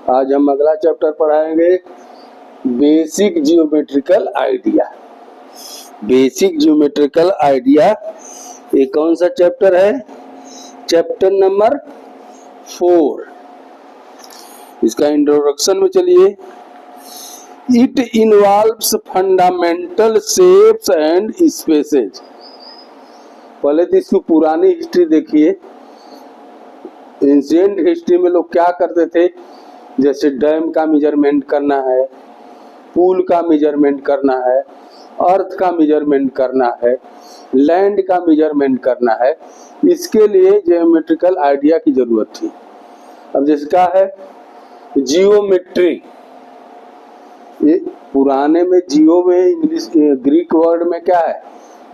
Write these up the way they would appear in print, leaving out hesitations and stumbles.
आज हम अगला चैप्टर पढ़ाएंगे basic geometrical idea. Basic geometrical idea ये कौन सा चैप्टर है? Chapter number 4। इसका इंट्रोडक्शन में चलिए। It involves fundamental shapes and spaces. पहले तो इसकी पुरानी हिस्ट्री देखिए। एंशिएंट हिस्ट्री में लोग क्या करते थे, जैसे डैम का मेजरमेंट करना है, पूल का मेजरमेंट करना है, अर्थ का मेजरमेंट करना है, लैंड का मेजरमेंट करना है, इसके लिए जियोमेट्रिकल आइडिया की जरूरत थी। अब जिसका है जियोमेट्री, ये पुराने में जियो में इंग्लिश ग्रीक वर्ड में क्या है?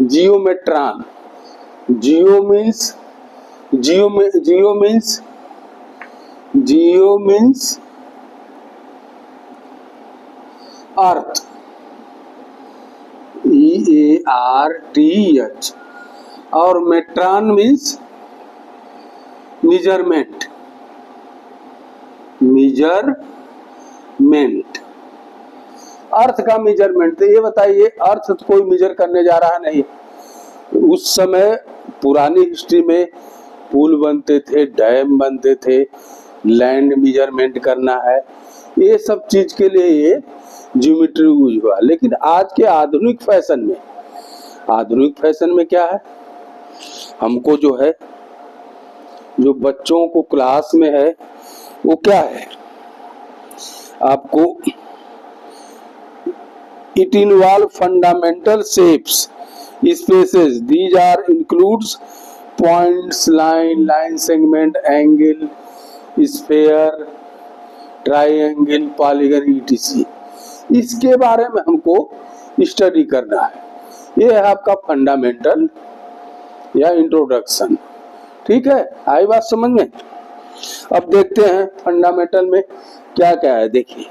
जियोमेट्रॉन। जियो मीन्स अर्थ, EARTH, और मेट्रॉन मीन्स मेजरमेंट। अर्थ का मेजरमेंट। तो ये बताइए, अर्थ तो कोई मेजर करने जा रहा नहीं। उस समय पुरानी हिस्ट्री में पुल बनते थे, डैम बनते थे, लैंड मेजरमेंट करना है, ये सब चीज के लिए ये ज्योमेट्री यूज हुआ। लेकिन आज के आधुनिक फैशन में क्या है, हमको जो है, जो बच्चों को क्लास में है, वो क्या है आपको, it involve fundamental shapes spaces, these are includes points, line segment, angle, sphere, triangle, polygon, etc। इसके बारे में हमको स्टडी करना है। ये है आपका फंडामेंटल या इंट्रोडक्शन। ठीक है, आई बात समझ में? अब देखते हैं फंडामेंटल में क्या क्या है। देखिए,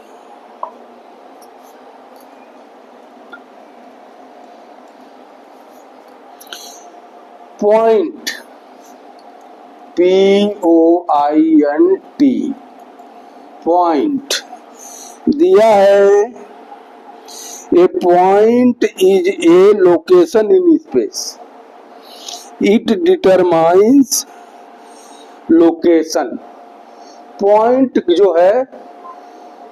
पॉइंट, POINT, पॉइंट दिया है। A point is a location in space, it determines location. Point जो है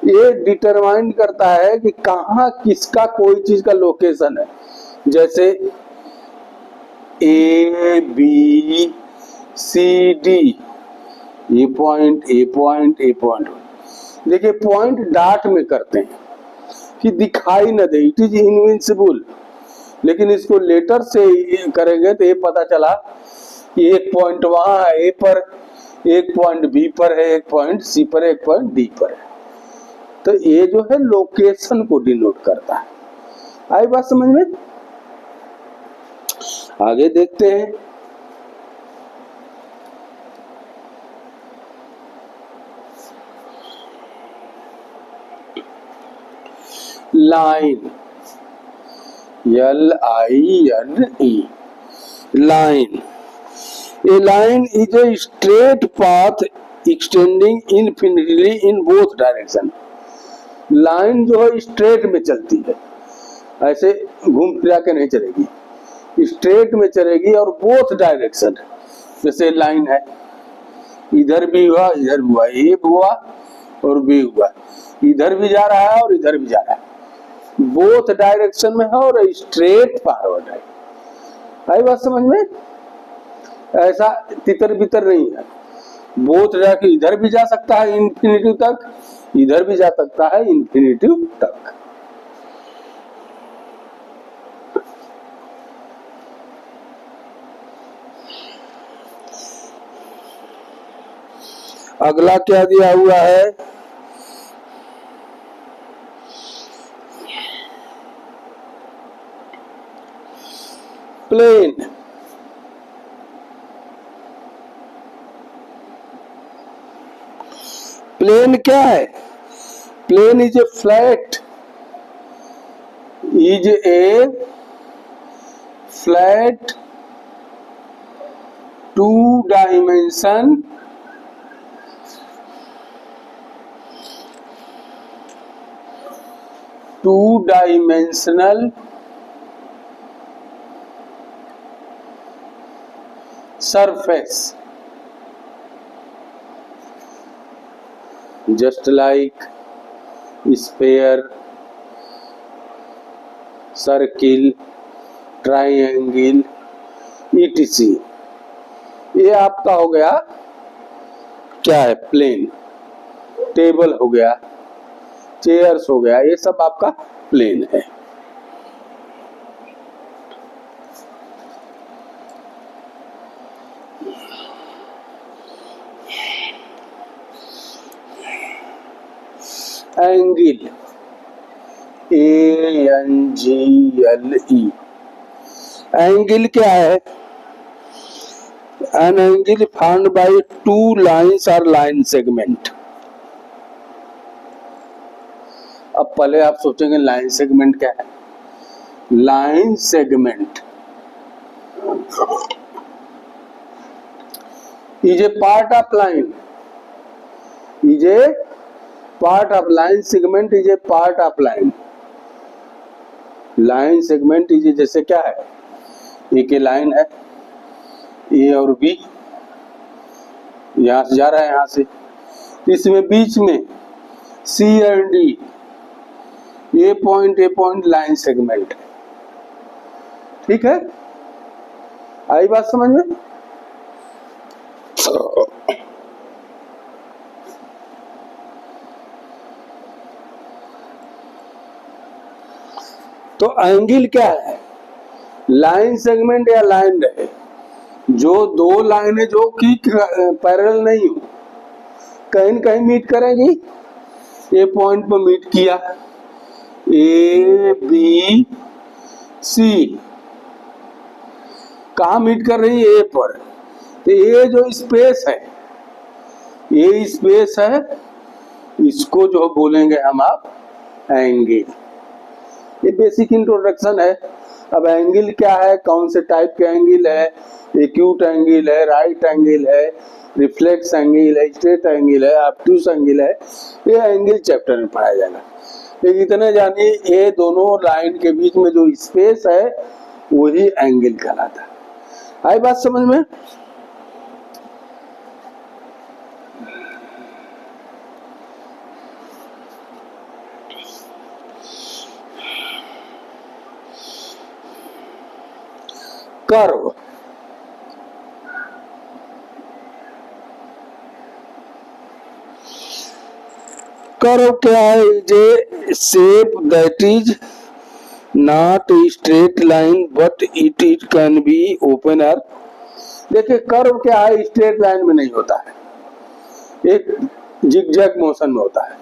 ये डिटरमाइन करता है कि कहाँ किसका कोई चीज का लोकेशन है। जैसे ABCD, ये पॉइंट, ए पॉइंट, ए पॉइंट। देखिए, पॉइंट डॉट में करते हैं कि दिखाई न दे, इट इज इनविंसिबल। लेकिन इसको लेटर से करेंगे तो ये पता चला कि एक पॉइंट वहां है ए पर, एक पॉइंट बी पर है, एक पॉइंट सी पर है, एक पॉइंट डी पर है। तो ये जो है लोकेशन को डिनोट करता है। आई बात समझ में? आगे देखते हैं। Line, LINE, line. A line is a straight path extending infinitely in both direction। Line जो है स्ट्रेट में चलती है, ऐसे घूम फिरा के नहीं चलेगी, स्ट्रेट में चलेगी और बोथ डायरेक्शन। जैसे लाइन है, इधर भी हुआ, इधर भी हुआ, ए हुआ और बी हुआ, इधर भी जा रहा है और इधर भी जा रहा है, बोथ डायरेक्शन में है और स्ट्रेट फॉरवर्ड है। आई बात समझ में? ऐसा तितर बितर नहीं है, बोथ जाके इधर भी जा सकता है इंफिनिटी तक, इधर भी जा सकता है इंफिनिटी तक। अगला क्या दिया हुआ है? प्लेन। प्लेन क्या है? Plane is a flat, two dimension two-dimensional surface, just like sphere, circle, triangle, etc. ये आपका हो गया क्या है, प्लेन। टेबल हो गया, चेयर्स हो गया, ये सब आपका प्लेन है। एंगल, ANGLE, एंगल क्या है? An angle formed by two lines or line segment. अब पहले आप सोचेंगे लाइन सेगमेंट क्या है? Line segment is a part of line, is a part of line segment, is a part of line. Line segment is जैसे क्या है, एक लाइन है ए और बी, यहां से जा रहा है, यहां से, इसमें बीच में सी और डी, ए पॉइंट लाइन सेगमेंट है। ठीक है, आई बात समझ में? तो एंगल क्या है? लाइन सेगमेंट या लाइन रहे, जो दो लाइनें जो कि पैरेलल नहीं हो, कहीं न कहीं मीट करेंगी। ए पॉइंट पर मीट किया, ए बी सी, कहा मीट कर रही है? ए पर। तो ये जो स्पेस है, ये स्पेस है, इसको जो बोलेंगे हम आप एंगल। ये बेसिक इंट्रोडक्शन है। अब एंगल क्या है, कौन से टाइप के एंगल है, एक्यूट एंगल है, राइट एंगल है, रिफ्लेक्स एंगल है, स्ट्रेट एंगल है, ऑब्टूस एंगल है, ये एंगल चैप्टर में पढ़ाया जाएगा। लेकिन इतने जानिए, ये दोनों लाइन के बीच में जो स्पेस है वही एंगल कहलाता है। आई बात समझ में? कर्व, कर्व क्या है? जे shape that is not straight line but it can be open or. देखिए कर्व क्या है, स्ट्रेट लाइन में नहीं होता है, एक जिगजैग मोशन में होता है।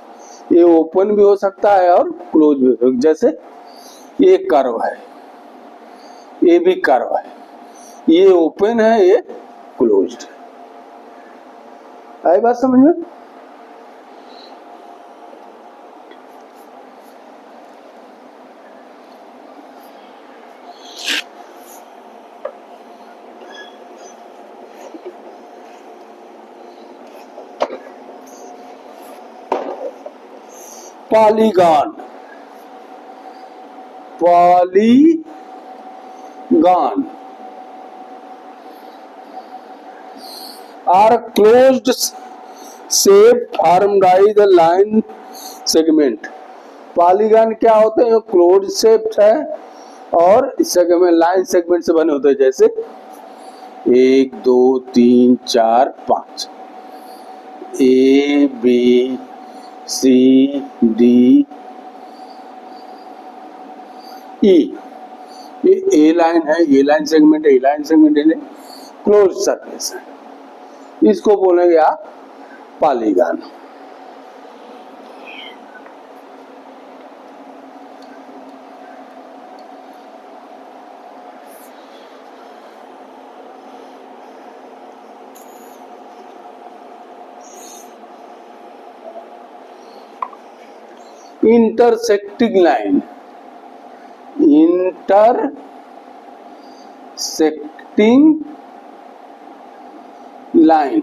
ये ओपन भी हो सकता है और क्लोज भी हो सकता है। जैसे ये कर्व है, ये भी कर्व है, ये ओपन है, ये क्लोज्ड है। आई बात समझ में? Polygon, polygon are closed shape formed by the line segment. Polygon क्या होते हैं? क्लोज शेप है और सेगमेंट लाइन सेगमेंट से बने होते हैं। जैसे 1 2 3 4 5, A B C D E, ये ए लाइन है, ये लाइन सेगमेंट है, ये लाइन सेगमेंट है, क्लोज सरफेस है, इसको बोलेंगे आप polygon. Intersecting line, intersecting line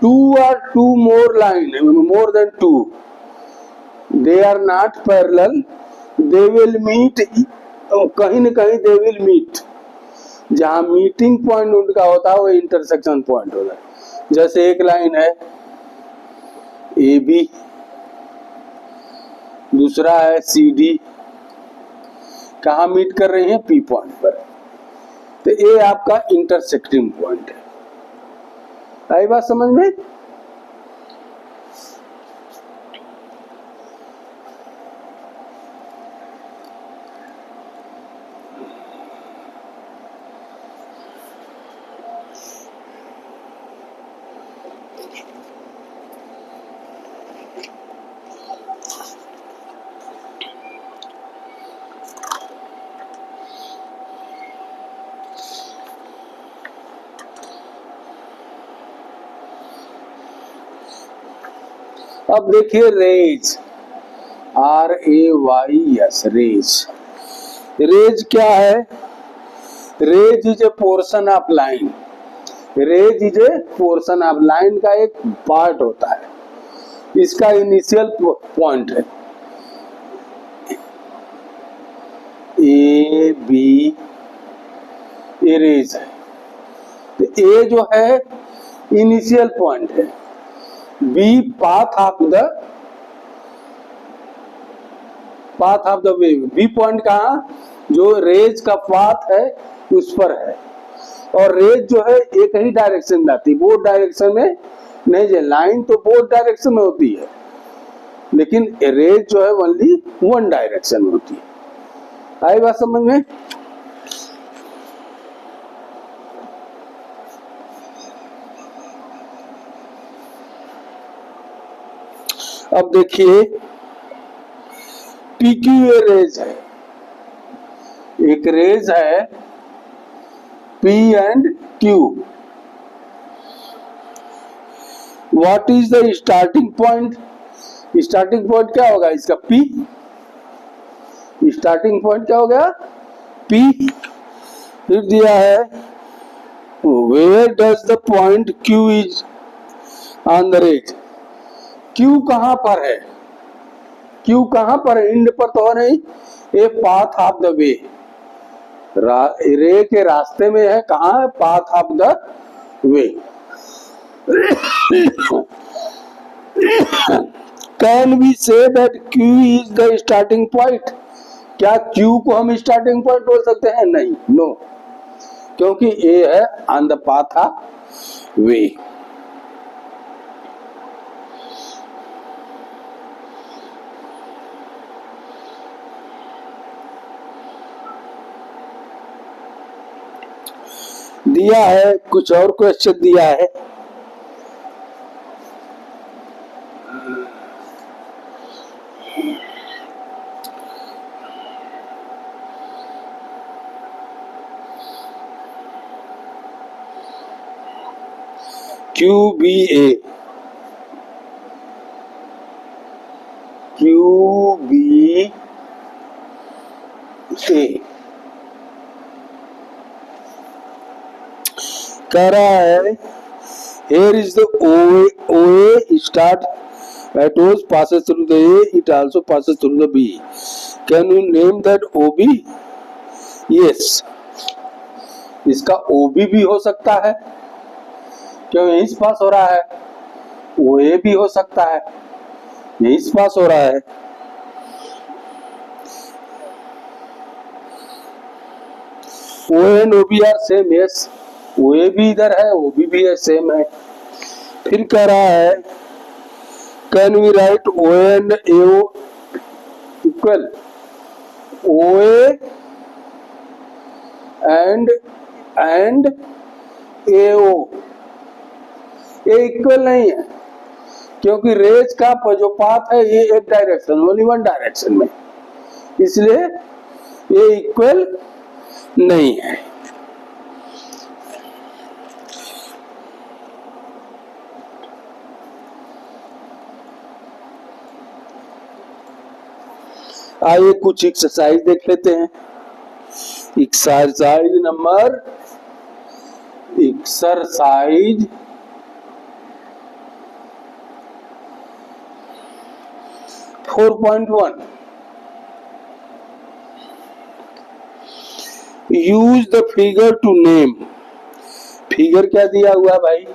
two or two more line, more than two, they are not parallel, they will meet, कहीं न कहीं they will meet, जहां मीटिंग पॉइंट उनका होता है वो इंटरसेक्शन पॉइंट होता है। जैसे एक लाइन है ए बी, दूसरा है सी डी, कहा मीट कर रही है? पी पॉइंट पर। तो ये आपका इंटरसेक्टिंग पॉइंट है। आई बात समझ में? अब देखिए रेज, RAYS, रेज। रेज क्या है? Rays is a portion of line. Rays is a portion of line का एक पार्ट होता है। इसका इनिशियल पॉइंट है ए बी, ए रेज है। तो ए जो है इनिशियल पॉइंट है, B path of the wave. B point कहा? जो रेज का पाथ है उस पर है। और रेज जो है एक ही डायरेक्शन में आती है, बोथ डायरेक्शन में नहीं है। लाइन तो बोथ डायरेक्शन में होती है, लेकिन रेज जो है ओनली वन डायरेक्शन में होती है। आई बात समझ में? अब देखिए PQ रेज है, एक रेज है P and Q। What is the starting point? Starting point क्या होगा इसका? P। स्टार्टिंग पॉइंट क्या हो गया? P। फिर दिया है where does the point Q is on the rays. Q कहां पर है? Q कहां पर है? इंड पर तो नहीं, a path of the way, ray के रास्ते में है। कहां है? Path of the way. Can we say that Q is the starting point? क्या Q को हम स्टार्टिंग पॉइंट बोल सकते हैं? नहीं, नो, क्योंकि ए है ऑन द पाथ ऑफ वे। दिया है कुछ और क्वेश्चन दिया है। QBA, QBA कह रहा है here is the OA start at O, passes through the A, it also passes through the B. Can you name that OB? Yes, इसका OB भी हो सकता है, क्यों? यहीं से पास हो रहा है। OA भी हो सकता है, यहीं से पास हो रहा है। OA and OB are same, yes, OA भी इधर है, OB भी है, सेम है। फिर कह रहा है can we write OA and AO equal? OA and AO ये इक्वल नहीं है, क्योंकि रेज का जो पाथ है ये एक डायरेक्शन, ओनली वन डायरेक्शन में, इसलिए ये इक्वल नहीं है। आइए कुछ एक्सरसाइज देख लेते हैं। Exercise 4.1 use the figure to name. Figure क्या दिया हुआ है भाई?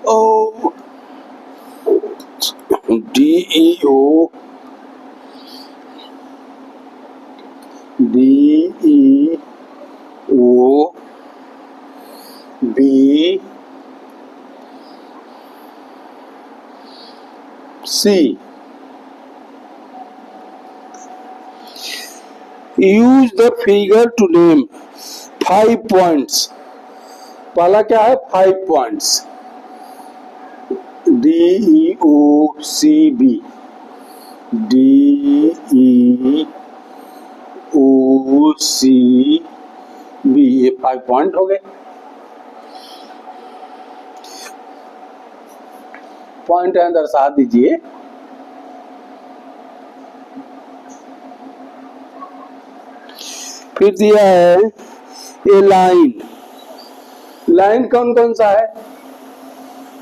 O DEO BC use the figure to name 5 points. पहला क्या है? 5 पॉइंट्स DEOCB DEOCB ये 5 पॉइंट हो गए। पॉइंट है दर्शा दीजिए। फिर दिया है ये लाइन। लाइन कौन कौन सा है?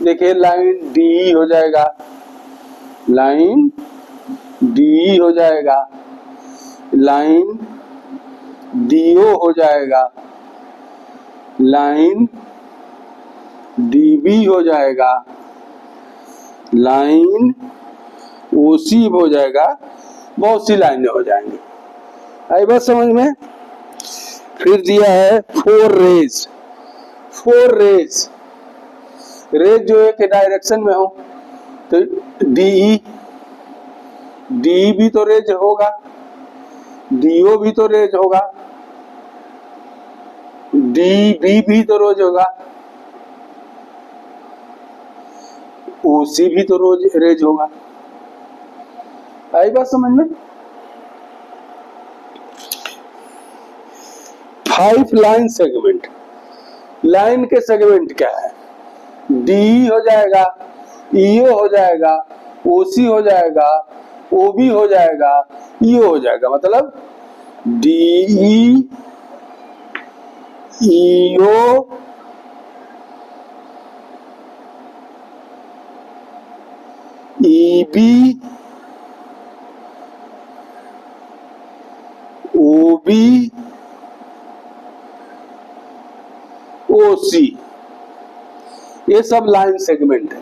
देखिए लाइन डी हो जाएगा, लाइन डी हो जाएगा, लाइन डीओ हो जाएगा, लाइन डीबी हो जाएगा, लाइन ओसी हो जाएगा। बहुत सी लाइनें हो जाएंगी। आई बात समझ में? फिर दिया है 4 रेज। 4 रेज, रेज जो एक डायरेक्शन में हो तो डी भी तो रेज होगा, डीओ भी तो रेज होगा, डीबी भी तो रोज होगा, ओसी भी तो रोज रेज होगा। आई बात समझ में? 5 लाइन सेगमेंट। लाइन के सेगमेंट क्या है? डी हो जाएगा, ईओ हो जाएगा, ओसी हो जाएगा, ओबी हो जाएगा, ईओ हो जाएगा। मतलब डीई, ईओ, ईबी, ओबी, ओसी, ये सब लाइन सेगमेंट है।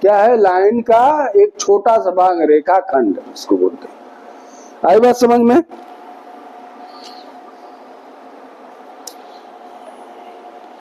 क्या है? लाइन का एक छोटा सा भाग, रेखा खंड इसको बोलते हैं। आई बात समझ में?